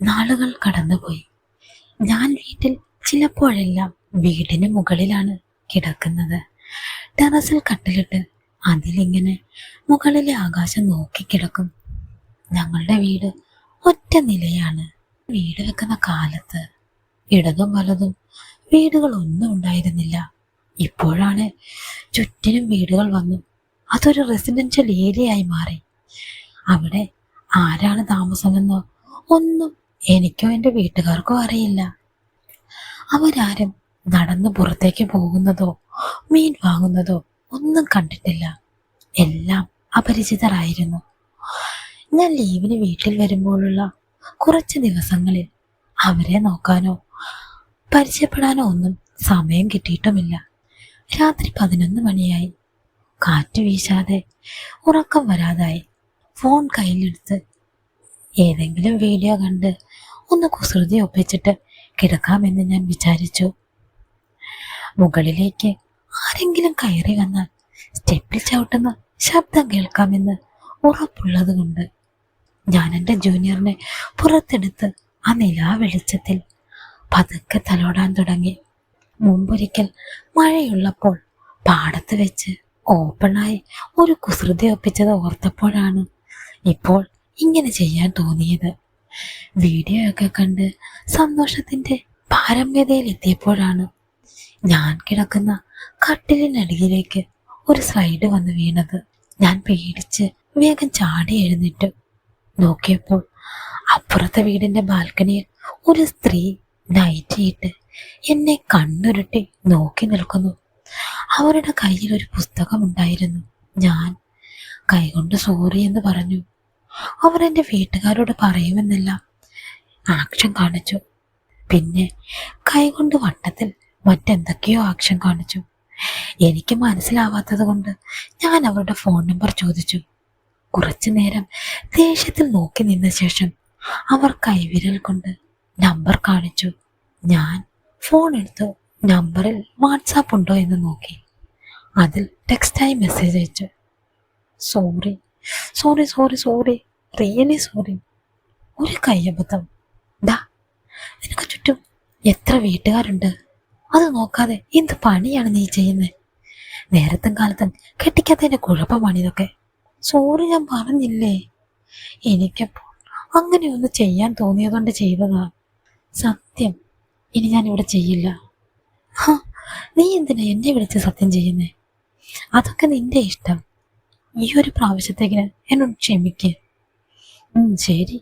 നാളുകൾ കടന്നുപോയി. ഞാൻ വീട്ടിൽ ചിലപ്പോഴെല്ലാം വീടിന് മുകളിലാണ് കിടക്കുന്നത്. ടെറസിൽ കട്ടിലിട്ട് അതിലിങ്ങനെ മുകളിലെ ആകാശം നോക്കിക്കിടക്കും. ഞങ്ങളുടെ വീട് ഒറ്റ നിലയാണ്. വീട് വെക്കുന്ന കാലത്ത് ഇടതും വലതും വീടുകളൊന്നും ഉണ്ടായിരുന്നില്ല. ഇപ്പോഴാണ് ചുറ്റിനും വീടുകൾ വന്നു. അതൊരു റെസിഡൻഷ്യൽ ഏരിയയായി മാറി. അവിടെ ആരാണ് താമസമെന്നോ ഒന്നും എനിക്കോ എൻ്റെ വീട്ടുകാർക്കോ അറിയില്ല. അവരാരും നടന്ന് പുറത്തേക്ക് പോകുന്നതോ മീൻ വാങ്ങുന്നതോ ഒന്നും കണ്ടിട്ടില്ല. എല്ലാം അപരിചിതരായിരുന്നു. ഞാൻ ലീവിന് വീട്ടിൽ വരുമ്പോഴുള്ള കുറച്ച് ദിവസങ്ങളിൽ അവരെ നോക്കാനോ പരിചയപ്പെടാനോ ഒന്നും സമയം കിട്ടിയിട്ടുമില്ല. രാത്രി 11 മണിയായി. കാറ്റ് വീശാതെ ഉറക്കം വരാതായി. ഫോൺ കയ്യിലെടുത്ത് ഏതെങ്കിലും വീഡിയോ കണ്ട് ഒന്ന് കുസൃതി ഒപ്പിച്ചിട്ട് കിടക്കാമെന്ന് ഞാൻ വിചാരിച്ചു. മുകളിലേക്ക് ആരെങ്കിലും കയറി വന്നാൽ സ്റ്റെപ്പിൽ ചവിട്ടുന്ന ശബ്ദം കേൾക്കാമെന്ന് ഉറപ്പുള്ളത് കൊണ്ട് ഞാൻ എൻ്റെ ജൂനിയറിനെ പുറത്തെടുത്ത് ആ നിലാ വെളിച്ചത്തിൽ പതുക്കെ തലോടാൻ തുടങ്ങി. മുമ്പൊരിക്കൽ മഴയുള്ളപ്പോൾ പാടത്ത് വെച്ച് ഓപ്പണായി ഒരു കുസൃതി ഒപ്പിച്ചത് ഓർത്തപ്പോഴാണ് ഇപ്പോൾ ഇങ്ങനെ ചെയ്യാൻ തോന്നിയത്. വീഡിയോ ഒക്കെ കണ്ട് സന്തോഷത്തിന്റെ പാരമ്യതയിൽ എത്തിയപ്പോഴാണ് ഞാൻ കിടക്കുന്ന കട്ടിലിനടിയിലേക്ക് ഒരു സ്ലൈഡ് വന്ന് വീണത്. ഞാൻ പേടിച്ച് വേഗം ചാടി എഴുന്നേറ്റു. നോക്കിയപ്പോൾ അപ്പുറത്തെ വീടിന്റെ ബാൽക്കണിയിൽ ഒരു സ്ത്രീ നൈറ്റിയിട്ട് എന്നെ കണ്ണുരുട്ടി നോക്കി നിൽക്കുന്നു. അവരുടെ കയ്യിൽ ഒരു പുസ്തകം ഉണ്ടായിരുന്നു. ഞാൻ കൈകൊണ്ട് സോറി എന്ന് പറഞ്ഞു. അവർ എൻ്റെ വീട്ടുകാരോട് പറയുമെന്നെല്ലാം ആക്ഷൻ കാണിച്ചു. പിന്നെ കൈകൊണ്ട് വട്ടത്തിൽ മറ്റെന്തൊക്കെയോ ആക്ഷൻ കാണിച്ചു. എനിക്ക് മനസ്സിലാവാത്തത് കൊണ്ട് ഞാൻ അവരുടെ ഫോൺ നമ്പർ ചോദിച്ചു. കുറച്ചു നേരം ദേഷ്യത്തിൽ നോക്കി നിന്ന ശേഷം അവർ കൈവിരൽ കൊണ്ട് നമ്പർ കാണിച്ചു. ഞാൻ ഫോൺ എടുത്ത് നമ്പറിൽ വാട്സാപ്പ് ഉണ്ടോ എന്ന് നോക്കി. അതിൽ ടെക്സ്റ്റായി മെസ്സേജ് അയച്ചു. Sorry sorry sorry sorry really sorry. ഒരു കയ്യബദ്ധം. ഡാ, നിനക്ക് ചുറ്റും എത്ര വീട്ടുകാരുണ്ട്? അത് നോക്കാതെ എന്ത് പണിയാണ് നീ ചെയ്യുന്നത്? നേരത്തും കാലത്തും കെട്ടിക്കാത്തതിന്റെ കുഴപ്പമാണിതൊക്കെ. സോറി, ഞാൻ പറഞ്ഞില്ലേ. എനിക്കപ്പോൾ അങ്ങനെയൊന്ന് ചെയ്യാൻ തോന്നിയതുകൊണ്ട് ചെയ്തതാ. സത്യം, ഇനി ഞാൻ ഇവിടെ ചെയ്യില്ല. നീ എന്തിനാ എന്നെ വിളിച്ച് സത്യം ചെയ്യുന്നേ? അതൊക്കെ നിന്റെ ഇഷ്ടം. ഈ ഒരു പ്രാവശ്യത്തേക്കിന് എന്നോട് ക്ഷമിക്ക്. ശരി,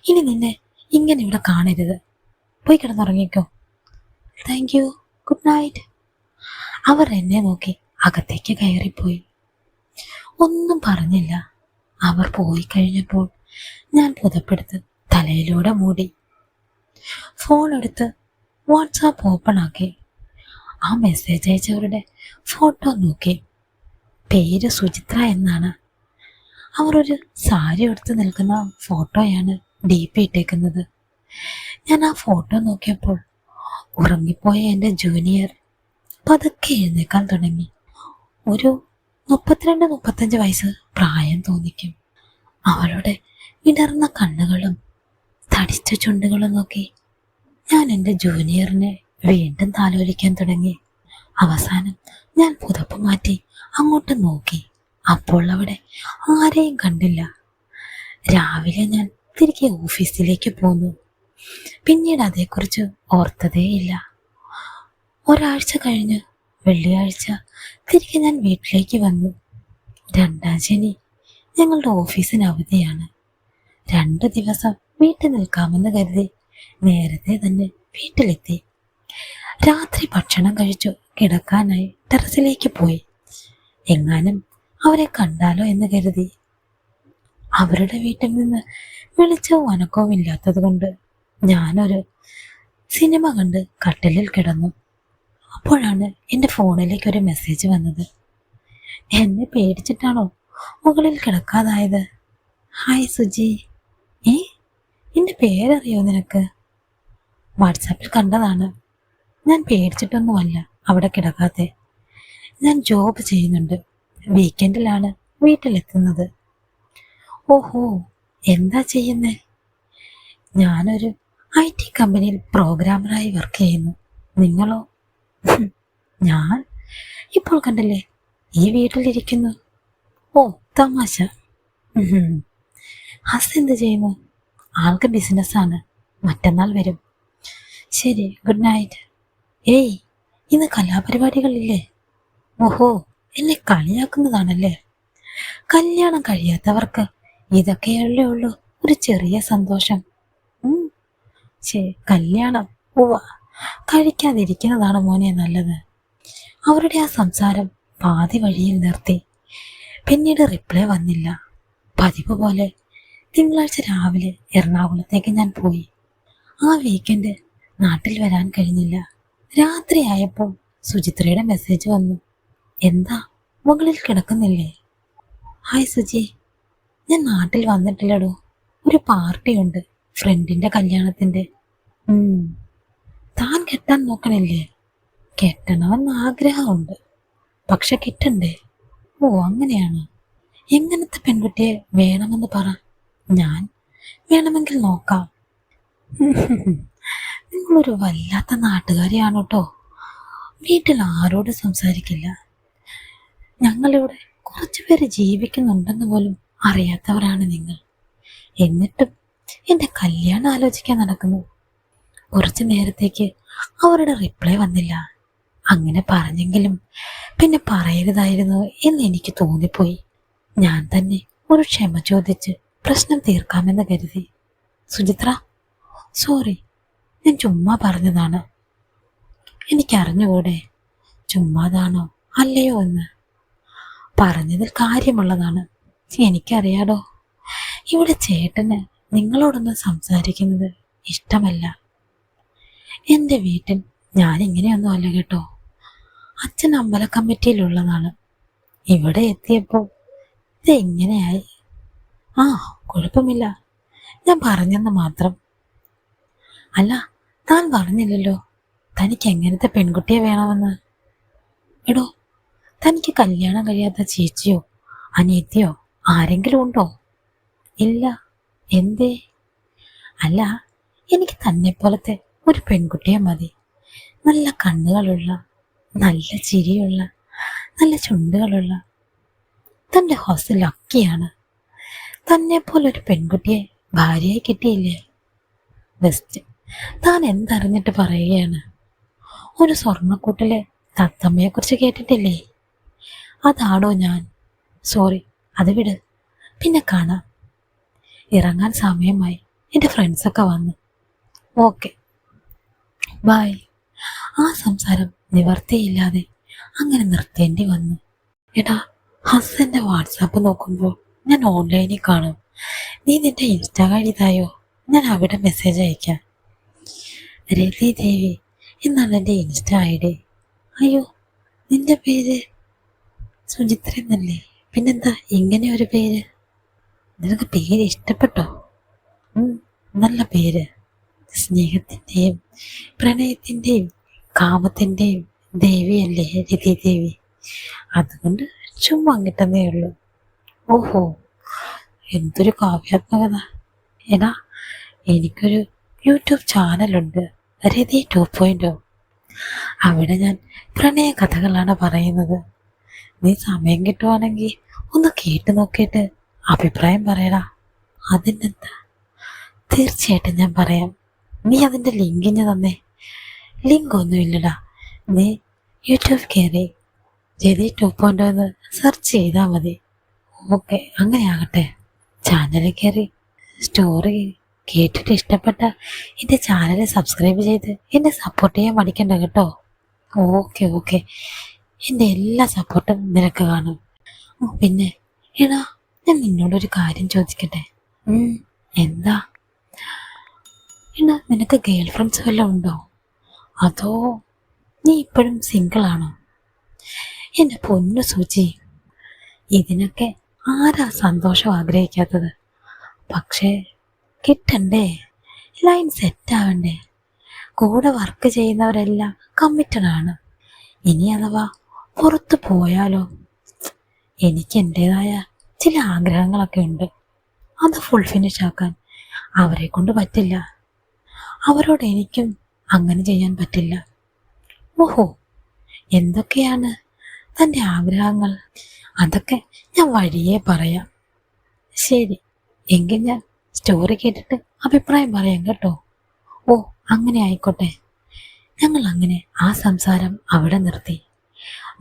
ഇനി നിന്നെ ഇങ്ങനെ ഇവിടെ കാണരുത്. പോയി കിടന്നുറങ്ങിക്കോ. Thank you, good night. അവർ എന്നെ നോക്കി അകത്തേക്ക് കയറിപ്പോയി. ഒന്നും പറഞ്ഞില്ല. അവർ പോയി കഴിഞ്ഞപ്പോൾ ഞാൻ പുതപ്പെടുത്ത് തലയിലൂടെ മൂടി. ഫോൺ എടുത്ത് വാട്സാപ്പ് ഓപ്പൺ ആക്കി. ആ മെസ്സേജ് അയച്ചവരുടെ ഫോട്ടോ നോക്കി. പേര് സുചിത്ര എന്നാണ്. അവർ ഒരു സാരി എടുത്ത് നിൽക്കുന്ന ഫോട്ടോയാണ് DP ഇട്ടേക്കുന്നത്. ഞാൻ ആ ഫോട്ടോ നോക്കിയപ്പോൾ ഉറങ്ങിപ്പോയ എൻ്റെ ജൂനിയർ പതുക്കെ എഴുന്നേക്കാൻ തുടങ്ങി. ഒരു 32-35 വയസ്സ് പ്രായം തോന്നിക്കും. അവളുടെ വിടർന്ന കണ്ണുകളും തടിച്ച ചുണ്ടുകളും നോക്കി ഞാൻ എൻ്റെ ജൂനിയറിനെ വീണ്ടും താലോലിക്കാൻ തുടങ്ങി. അവസാനം ഞാൻ പുതപ്പ് മാറ്റി അങ്ങോട്ട് നോക്കി. അപ്പോൾ അവിടെ ആരെയും കണ്ടില്ല. രാവിലെ ഞാൻ തിരികെ ഓഫീസിലേക്ക് പോന്നു. പിന്നീട് അതേക്കുറിച്ച് ഓർത്തതേയില്ല. ഒരാഴ്ച കഴിഞ്ഞ് വെള്ളിയാഴ്ച തിരികെ ഞാൻ വീട്ടിലേക്ക് വന്നു. 2-ാം ശനി ഞങ്ങളുടെ ഓഫീസിന് അവധിയാണ്. 2 ദിവസം വീട്ടിൽ നിൽക്കാമെന്ന് കരുതി നേരത്തെ തന്നെ വീട്ടിലെത്തി. രാത്രി ഭക്ഷണം കഴിച്ചു കിടക്കാനായി ടെറസിലേക്ക് പോയി. എങ്ങാനും അവരെ കണ്ടാലോ എന്ന് കരുതി. അവരുടെ വീട്ടിൽ നിന്ന് വെളിച്ചവും അനക്കവും ഇല്ലാത്തത് കൊണ്ട് ഞാനൊരു സിനിമ കണ്ട് കട്ടിലിൽ കിടന്നു. അപ്പോഴാണ് എൻ്റെ ഫോണിലേക്ക് ഒരു മെസ്സേജ് വന്നത്. എന്നെ പേടിച്ചിട്ടാണോ മുകളിൽ കിടക്കാതായത്? ഹായ് സുജി. എൻ്റെ പേരറിയോ നിനക്ക്? വാട്സാപ്പിൽ കണ്ടതാണ്. ഞാൻ പേടിച്ചിട്ടൊന്നുമല്ല അവിടെ കിടക്കാതെ. ഞാൻ ജോബ് ചെയ്യുന്നുണ്ട്. വീക്കെൻഡിലാണ് വീട്ടിലെത്തുന്നത്. ഓഹോ, എന്താ ചെയ്യുന്നേ? ഞാനൊരു IT കമ്പനിയിൽ പ്രോഗ്രാമറായി വർക്ക് ചെയ്യുന്നു. നിങ്ങളോ? ഞാൻ ഇപ്പോൾ കണ്ടില്ലേ ഈ വീട്ടിലിരിക്കുന്നു. ഓ, തമാശ. ഉഹും. ഹസ് എന്ത് ചെയ്യുന്നു? ആൾക്ക് ബിസിനസ്സാണ്. മറ്റന്നാൾ വരും. ശരി, ഗുഡ് നൈറ്റ്. ഏയ്, ഇന്ന് കലാപരിപാടികളില്ലേ? ഓഹോ, എന്നെ കളിയാക്കുന്നതാണല്ലേ. കല്യാണം കഴിയാത്തവർക്ക് ഇതൊക്കെയല്ലേ ഉള്ളൂ ഒരു ചെറിയ സന്തോഷം. ഉം, കല്യാണം ഉവ്വ കഴിക്കാതിരിക്കുന്നതാണ് മോനെ നല്ലത്. അവരുടെ ആ സംസാരം പാതി വഴിയിൽ നിർത്തി. പിന്നീട് റിപ്ലൈ വന്നില്ല. പതിവ് പോലെ തിങ്കളാഴ്ച രാവിലെ എറണാകുളത്തേക്ക് ഞാൻ പോയി. ആ വീക്കെൻഡ് നാട്ടിൽ വരാൻ കഴിഞ്ഞില്ല. രാത്രിയായപ്പോൾ സുചിത്രയുടെ മെസ്സേജ് വന്നു. എന്താ, മുകളിൽ കിടക്കുന്നില്ലേ? ഹായ് സുജി, ഞാൻ നാട്ടിൽ വന്നിട്ടില്ലടോ. ഒരു പാർട്ടിയുണ്ട്, ഫ്രണ്ടിന്റെ കല്യാണത്തിന്റെ. താൻ കെട്ടാൻ നോക്കണില്ലേ? കെട്ടണമെന്ന് ആഗ്രഹമുണ്ട്, പക്ഷെ കിട്ടണ്ടേ. ഓ, അങ്ങനെയാണ്. എങ്ങനത്തെ പെൺകുട്ടിയെ വേണമെന്ന് പറ, ഞാൻ വേണമെങ്കിൽ നോക്കാം. നിങ്ങളൊരു വല്ലാത്ത നാട്ടുകാരിയാണ് കേട്ടോ. വീട്ടിൽ ആരോട് സംസാരിക്കില്ല. ഞങ്ങളിവിടെ കുറച്ചുപേര് ജീവിക്കുന്നുണ്ടെന്ന് പോലും അറിയാത്തവരാണ് നിങ്ങൾ. എന്നിട്ടും എന്റെ കല്യാണം ആലോചിക്കാൻ നടക്കുന്നു. കുറച്ചു നേരത്തേക്ക് അവരുടെ റിപ്ലൈ വന്നില്ല. അങ്ങനെ പറഞ്ഞെങ്കിലും പിന്നെ പറയരുതായിരുന്നു എന്ന് എനിക്ക് തോന്നിപ്പോയി. ഞാൻ തന്നെ ഒരു ക്ഷമ ചോദിച്ച് പ്രശ്നം തീർക്കാമെന്ന് കരുതി. സുചിത്ര, സോറി, ഞാൻ ചുമ്മാ പറഞ്ഞതാണ്. എനിക്കറിഞ്ഞുകൂടെ ചുമ്മാതാണോ അല്ലയോ എന്ന്. പറഞ്ഞതിൽ കാര്യമുള്ളതാണ്. എനിക്കറിയാടോ, ഇവിടെ ചേട്ടന് നിങ്ങളോടൊന്നും സംസാരിക്കുന്നത് ഇഷ്ടമല്ല. എൻ്റെ വീട്ടിൽ ഞാനിങ്ങനെയൊന്നും അല്ല കേട്ടോ. അച്ഛൻ അമ്പല കമ്മിറ്റിയിലുള്ളതാണ്. ഇവിടെ എത്തിയപ്പോൾ ഇത് എങ്ങനെയായി. ആ, കുഴപ്പമില്ല, ഞാൻ പറഞ്ഞെന്ന് മാത്രം. അല്ല, താൻ പറഞ്ഞില്ലല്ലോ തനിക്ക് എങ്ങനത്തെ പെൺകുട്ടിയെ വേണമെന്ന്. എടോ, തനിക്ക് കല്യാണം കഴിയാത്ത ചേച്ചിയോ അനിയത്തിയോ ആരെങ്കിലും ഉണ്ടോ? ഇല്ല. എന്തേ? അല്ല, എനിക്ക് തന്നെ പോലത്തെ ഒരു പെൺകുട്ടിയെ മതി. നല്ല കണ്ണുകളുള്ള, നല്ല ചിരിയുള്ള, നല്ല ചുണ്ടുകളുള്ള. തൻ്റെ ഹോസ് ലക്കിയാണ്. തന്നെ പോലൊരു പെൺകുട്ടിയെ ഭാര്യയായി കിട്ടിയില്ലേ? ബെസ്റ്റ്. താൻ എന്തറിഞ്ഞിട്ട് പറയുകയാണ്? ഒരു സ്വർണ്ണക്കൂട്ടിലെ തത്തമ്മയെക്കുറിച്ച് കേട്ടിട്ടില്ലേ? അതാണോ ഞാൻ? സോറി, അത് വിട്, പിന്നെ കാണാം. ഇറങ്ങാൻ സമയമായി. എൻ്റെ ഫ്രണ്ട്സൊക്കെ വന്നു. Okay, bye. ആ സംസാരം നിവർത്തിയില്ലാതെ അങ്ങനെ നിർത്തേണ്ടി വന്നു. എടാ, ഹസ്സൻ്റെ വാട്സാപ്പ് നോക്കുമ്പോൾ ഞാൻ ഓൺലൈനിൽ കാണും. നീ നിന്റെ ഇൻസ്റ്റാഗ്രാം ഇതായോ? ഞാൻ അവിടെ മെസ്സേജ് അയക്കാം. രതി ദേവി എന്നാണ് എൻ്റെ ഇൻസ്റ്റ ID. അയ്യോ, നിന്റെ പേര് സുചിത്ര എന്നല്ലേ? പിന്നെന്താ ഇങ്ങനെ ഒരു പേര്? നിനക്ക് പേര് ഇഷ്ടപ്പെട്ടോ? നല്ല പേര്. സ്നേഹത്തിൻ്റെയും പ്രണയത്തിൻ്റെയും കാമത്തിൻ്റെയും ദേവിയല്ലേ രതി ദേവി. അതുകൊണ്ട് ചുമ്മാ കിട്ടുന്നേ ഉള്ളൂ. ഓഹോ, എന്തൊരു കാവ്യാത്മകത. എടാ, എനിക്കൊരു യൂട്യൂബ് ചാനലുണ്ട്, രതി 2.0. അവിടെ ഞാൻ പ്രണയ കഥകളാണ് പറയുന്നത്. നീ സമയം കിട്ടുവാണെങ്കിൽ ഒന്ന് കേട്ട് നോക്കിയിട്ട് അഭിപ്രായം പറയടാ. അതിനെന്താ, തീർച്ചയായിട്ടും ഞാൻ പറയാം. നീ അതിൻ്റെ ലിങ്കിന് തന്നെ. ലിങ്ക് ഒന്നുമില്ലടാ. നീ യൂട്യൂബ് കയറി രതി 2.0 എന്ന് സെർച്ച് ചെയ്താൽ മതി. ഓക്കെ, അങ്ങനെയാകട്ടെ. ചാനലിൽ കയറി സ്റ്റോറി കേട്ടിട്ട് ഇഷ്ടപ്പെട്ട എൻ്റെ ചാനൽ സബ്സ്ക്രൈബ് ചെയ്ത് എന്നെ സപ്പോർട്ട് ചെയ്യാൻ മടിക്കണ്ട കേട്ടോ. ഓക്കെ ഓക്കെ, എൻ്റെ എല്ലാ സപ്പോർട്ടും നിനക്ക് കാണും. പിന്നെ എടാ, ഞാൻ നിന്നോടൊരു കാര്യം ചോദിക്കട്ടെ? എന്താ? എടാ, നിനക്ക് ഗേൾ ഫ്രണ്ട്സ് വല്ലതും ഉണ്ടോ? അതോ നീ ഇപ്പോഴും സിംഗിളാണോ? എൻ്റെ പൊന്നു സൂചി, ഇതിനൊക്കെ ആരാ സന്തോഷം ആഗ്രഹിക്കാത്തത്? പക്ഷേ കിട്ടണ്ടേ, ലൈൻ സെറ്റാവണ്ടേ. കൂടെ വർക്ക് ചെയ്യുന്നവരെല്ലാം കമ്മിറ്റഡാണ്. ഇനി അഥവാ പുറത്തു പോയാലോ? എനിക്ക് എൻ്റെതായ ചില ആഗ്രഹങ്ങളൊക്കെ ഉണ്ട്. അത് ഫുൾ ഫിനിഷ് ആക്കാൻ അവരെ കൊണ്ട് പറ്റില്ല. അവരോട് എനിക്കും അങ്ങനെ ചെയ്യാൻ പറ്റില്ല. ഓഹോ, എന്തൊക്കെയാണ് തൻ്റെ ആഗ്രഹങ്ങൾ? അതൊക്കെ ഞാൻ വഴിയേ പറയാം. ശരി, എങ്കിൽ ഞാൻ സ്റ്റോറി കേട്ടിട്ട് അഭിപ്രായം പറയാം കേട്ടോ. ഓ, അങ്ങനെ ആയിക്കോട്ടെ. ഞങ്ങൾ അങ്ങനെ ആ സംസാരം അവിടെ നിർത്തി.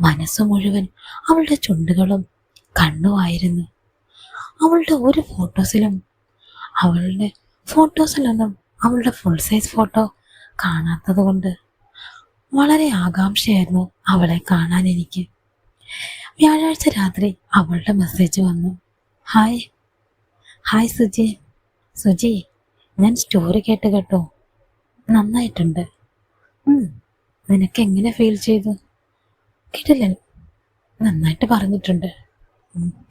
മനസ്സു മുഴുവൻ അവളുടെ ചുണ്ടുകളും കണ്ണുമായിരുന്നു. അവളുടെ ഒരു ഫോട്ടോസിലൊന്നും അവളുടെ ഫുൾ സൈസ് ഫോട്ടോ കാണാത്തത് കൊണ്ട് വളരെ ആകാംക്ഷയായിരുന്നു അവളെ കാണാൻ എനിക്ക്. വ്യാഴാഴ്ച രാത്രി അവളുടെ മെസ്സേജ് വന്നു. Hi hi Suji. സുജി, ഞാൻ സ്റ്റോറി കേട്ടോ. നന്നായിട്ടുണ്ട്. നിനക്ക് എങ്ങനെ ഫീൽ ചെയ്തു? കേട്ടില്ല, നന്നായിട്ട് പറഞ്ഞിട്ടുണ്ട്.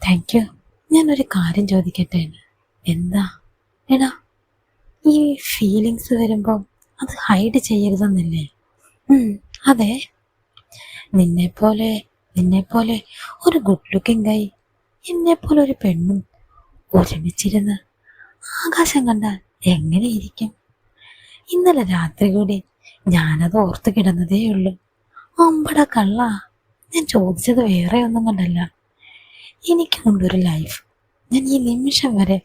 Thank you. ഞാനൊരു കാര്യം ചോദിക്കട്ടെ? എന്താ? എടാ, ഈ ഫീലിങ്സ് വരുമ്പോൾ അത് ഹൈഡ് ചെയ്യരുതെന്നില്ലേ? അതെ. നിന്നെപ്പോലെ ഒരു ഗുഡ് ലുക്കിംഗ് ഗൈ, എന്നെപ്പോലെ ഒരു പെണ്ണും ഒരുമിച്ചിരുന്ന് ആകാശം കണ്ടാൽ എങ്ങനെയിരിക്കും? ഇന്നലെ രാത്രി കൂടി ഞാനത് ഓർത്ത് കിടന്നതേയുള്ളൂ. അമ്പട കള്ള, ഞാൻ ചോദിച്ചത് വേറെ ഒന്നും കണ്ടല്ല. എനിക്കുണ്ടൊരു ലൈഫ്. ഞാൻ ഈ നിമിഷം വരെ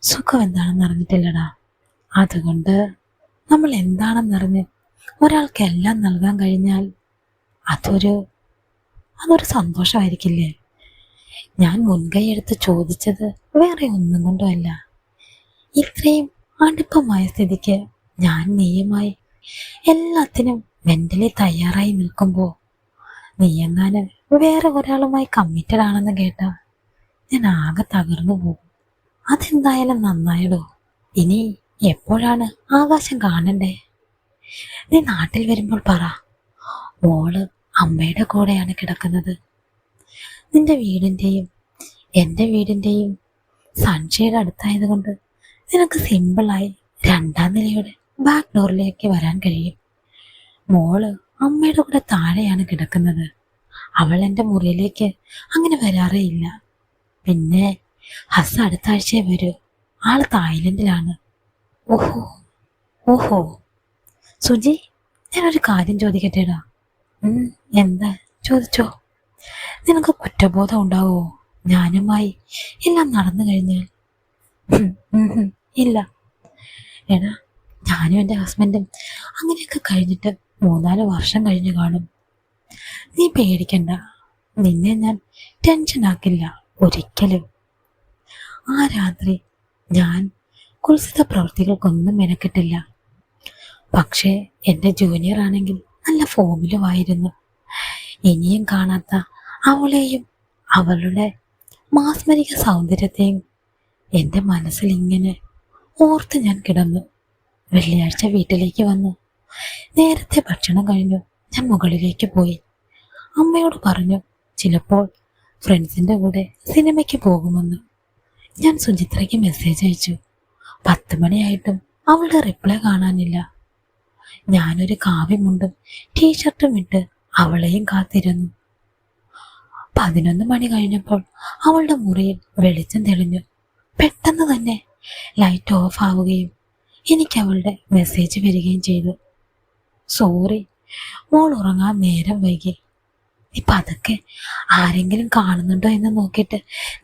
സുഖം എന്താണെന്ന് അറിഞ്ഞിട്ടില്ലടാ. അതുകൊണ്ട് നമ്മൾ എന്താണെന്നറിഞ്ഞ് ഒരാൾക്ക് എല്ലാം നൽകാൻ കഴിഞ്ഞാൽ അതൊരു സന്തോഷമായിരിക്കില്ലേ? ഞാൻ മുൻകൈ എടുത്ത് ചോദിച്ചത് വേറെ ഒന്നും കൊണ്ടുമല്ല. ഇത്രയും അടുപ്പമായ സ്ഥിതിക്ക് ഞാൻ നീയുമായി എല്ലാത്തിനും മെന്റലി തയ്യാറായി നിൽക്കുമ്പോൾ നീയെങ്ങാനും വേറെ ഒരാളുമായി കമ്മിറ്റഡ് ആണെന്ന് കേട്ടാ ഞാൻ ആകെ തകർന്നു പോകും. അതെന്തായാലും നന്നായിടോ. ഇനി എപ്പോഴാണ് ആകാശം കാണണ്ടേ? നീ നാട്ടിൽ വരുമ്പോൾ പറ. മോള് അമ്മയുടെ കൂടെയാണ് കിടക്കുന്നത്. നിന്റെ വീടിൻ്റെയും എൻ്റെ വീടിൻ്റെയും സൺഷെയ്ഡ് അടുത്തായതുകൊണ്ട് നിനക്ക് സിമ്പിളായി 2ാം നിലയുടെ ബാക്ക് ഡോറിലേക്ക് വരാൻ കഴിയും. മോള് അമ്മയുടെ കൂടെ താഴെയാണ് കിടക്കുന്നത്. അവൾ എൻ്റെ മുറിയിലേക്ക് അങ്ങനെ വരാറേ ഇല്ല. പിന്നെ ഹസ് അടുത്ത ആഴ്ചയെ വരൂ. ആള് തായ്ലൻഡിലാണ്. ഓഹോ ഓഹോ. സുജി, ഞാനൊരു കാര്യം ചോദിക്കട്ടേടാ? എന്താ? ചോദിച്ചോ. നിനക്ക് കുറ്റബോധം ഉണ്ടാവോ ഞാനുമായി എല്ലാം നടന്നു കഴിഞ്ഞാൽ? ഇല്ല. എടാ, ഞാനും എൻ്റെ ഹസ്ബൻഡും അങ്ങനെയൊക്കെ കഴിഞ്ഞിട്ട് 3-4 വർഷം കഴിഞ്ഞു കാണും. നീ പേടിക്കണ്ട. നിന്നെ ഞാൻ ടെൻഷനാക്കില്ല ഒരിക്കലും. ആ രാത്രി ഞാൻ കുൽസിത പ്രവൃത്തികൾക്കൊന്നും മെനക്കെട്ടില്ല. പക്ഷേ എൻ്റെ ജൂനിയർ ആണെങ്കിൽ നല്ല ഫോമിലുമായിരുന്നു. ഇനിയും കാണാത്ത അവളെയും അവളുടെ മാസ്മരിക സൗന്ദര്യത്തെയും എൻ്റെ മനസ്സിൽ ഇങ്ങനെ ഓർത്ത് ഞാൻ കിടന്നു. വെള്ളിയാഴ്ച വീട്ടിലേക്ക് വന്നു. നേരത്തെ ഭക്ഷണം കഴിഞ്ഞു ഞാൻ മുകളിലേക്ക് പോയി. അമ്മയോട് പറഞ്ഞു ചിലപ്പോൾ ഫ്രണ്ട്സിൻ്റെ കൂടെ സിനിമയ്ക്ക് പോകുമെന്ന്. ഞാൻ സുചിത്രയ്ക്ക് മെസ്സേജ് അയച്ചു. 10 മണിയായിട്ടും അവളുടെ റിപ്ലൈ കാണാനില്ല. ഞാനൊരു കാവ്യമുണ്ടും ടീഷർട്ടും ഇട്ട് അവളെയും കാത്തിരുന്നു. 11 മണി കഴിഞ്ഞപ്പോൾ അവളുടെ മുറിയിൽ വെളിച്ചം തെളിഞ്ഞു. പെട്ടെന്ന് തന്നെ ലൈറ്റ് ഓഫ് ആവുകയും എനിക്ക് അവളുടെ മെസ്സേജ് വരികയും ചെയ്തു. സോറി, മോൾ ഉറങ്ങാൻ നേരം വൈകി. ഇപ്പം അതൊക്കെ ആരെങ്കിലും കാണുന്നുണ്ടോ എന്ന് നോക്കിയിട്ട്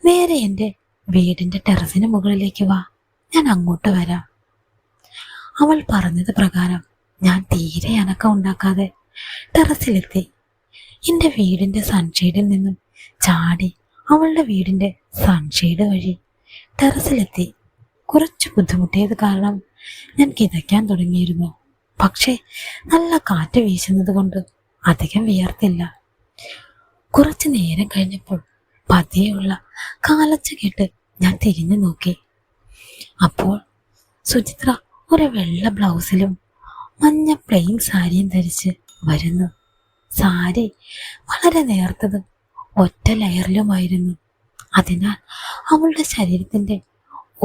നേരെ എൻ്റെ വീടിൻ്റെ ടെറസിന് മുകളിലേക്ക് വാ, ഞാൻ അങ്ങോട്ട് വരാം. അവൾ പറഞ്ഞത് പ്രകാരം ഞാൻ തീരെ അനക്കം ഉണ്ടാക്കാതെ ടെറസിലെത്തി. എൻ്റെ വീടിൻ്റെ സൺഷെയ്ഡിൽ നിന്നും ചാടി അവളുടെ വീടിൻ്റെ സൺഷെയ്ഡ് വഴി ടെറസിലെത്തി. കുറച്ച് ബുദ്ധിമുട്ടിയത് കാരണം ഞാൻ കിതയ്ക്കാൻ തുടങ്ങിയിരുന്നു. പക്ഷേ നല്ല കാറ്റ് വീശുന്നത് കൊണ്ട് അധികം വിയർത്തില്ല. കുറച്ചു നേരം കഴിഞ്ഞപ്പോൾ പതിയെയുള്ള കാലച്ച കേട്ട് ഞാൻ തിരിഞ്ഞു നോക്കി. അപ്പോൾ സുചിത്ര ഒരു വെള്ള ബ്ലൗസിലും മഞ്ഞ പ്ലെയിൻ സാരിയും ധരിച്ച് വരുന്നു. സാരി വളരെ നേർത്തതും ഒറ്റ ലെയറിലുമായിരുന്നു. അതിനാൽ അവളുടെ ശരീരത്തിൻ്റെ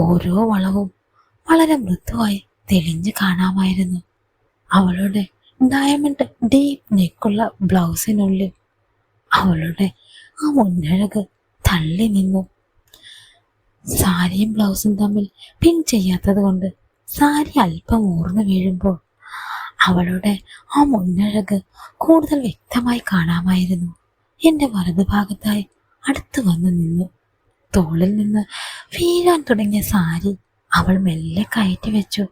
ഓരോ വളവും വളരെ മൃദുവായി തെളിഞ്ഞു കാണാമായിരുന്നു. അവളുടെ ഡയമണ്ട് ഡീപ്പ് നെക്കുള്ള ബ്ലൗസിനുള്ളിൽ അവളുടെ ആ മുന്നഴക് തള്ളി നിന്നു. സാരിയും ബ്ലൗസും തമ്മിൽ പിൻ ചെയ്യാത്തത് കൊണ്ട് സാരി അല്പം ഊർന്നു വീഴുമ്പോൾ അവളുടെ ആ മുന്നഴക് കൂടുതൽ വ്യക്തമായി കാണാമായിരുന്നു. എന്റെ വലതുഭാഗത്തായി അടുത്തു വന്നു നിന്നു. തോളിൽ നിന്ന് വീഴാൻ തുടങ്ങിയ സാരി അവൾ മെല്ലെ കയറ്റി വെച്ചു.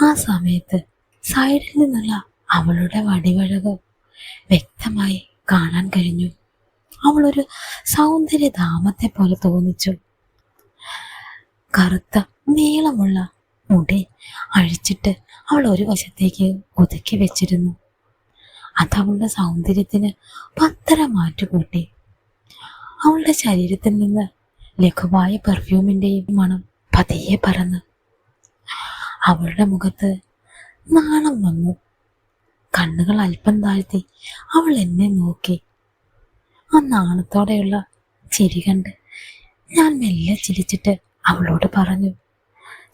ആ സമയത്ത് സൈഡിൽ നിന്നുള്ള അവളുടെ വടിവഴക് വ്യക്തമായി കാണാൻ കഴിഞ്ഞു. അവളൊരു സൗന്ദര്യധാമത്തെ പോലെ തോന്നിച്ചു. കറുത്ത നീളമുള്ള മുടി അഴിച്ചിട്ട് അവൾ ഒരു വശത്തേക്ക് ഒതുക്കി വെച്ചിരുന്നു. അതവളുടെ സൗന്ദര്യത്തിന് പത്തര മാറ്റുകൂട്ടി. അവളുടെ ശരീരത്തിൽ നിന്ന് ലഘുവായ പെർഫ്യൂമിൻ്റെയും മണം പതിയെ പറന്ന് അവളുടെ മുഖത്ത് നാണം വന്നു. കണ്ണുകൾ അല്പം താഴ്ത്തി അവൾ എന്നെ നോക്കി. ആ നാണത്തോടെയുള്ള ചിരി കണ്ട് ഞാൻ മെല്ലെ ചിരിച്ചിട്ട് അവളോട് പറഞ്ഞു,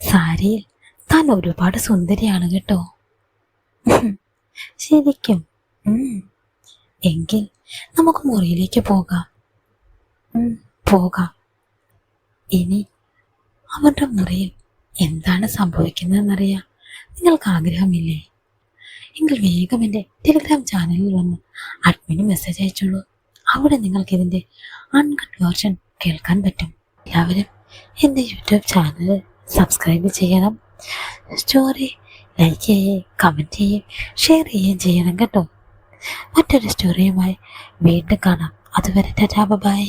സാരിയിൽ താൻ ഒരുപാട് സുന്ദരിയാണ് കേട്ടോ. ശരിക്കും? എങ്കിൽ നമുക്ക് മുറിയിലേക്ക് പോകാം. പോകാം. ഇനി അവരുടെ മുറിയിൽ എന്താണ് സംഭവിക്കുന്നതെന്നറിയാൻ നിങ്ങൾക്ക് ആഗ്രഹമില്ലേ? എങ്കിൽ വേഗം എൻ്റെ ടെലിഗ്രാം ചാനലിൽ വന്ന് അഡ്മിന് മെസ്സേജ് അയച്ചോളൂ. അവിടെ നിങ്ങൾക്ക് ഇതിൻ്റെ അൺകട്ട് വേർഷൻ കേൾക്കാൻ പറ്റും. എല്ലാവരും എൻ്റെ യൂട്യൂബ് ചാനൽ സബ്സ്ക്രൈബ് ചെയ്യണം. സ്റ്റോറി ലൈക്ക് ചെയ്യുകയും കമൻറ്റ് ചെയ്യുകയും ഷെയർ ചെയ്യുകയും ചെയ്യണം കേട്ടോ. മറ്റൊരു സ്റ്റോറിയുമായി വീണ്ടും കാണാം. അതുവരെ ടാറ്റാ ബൈ.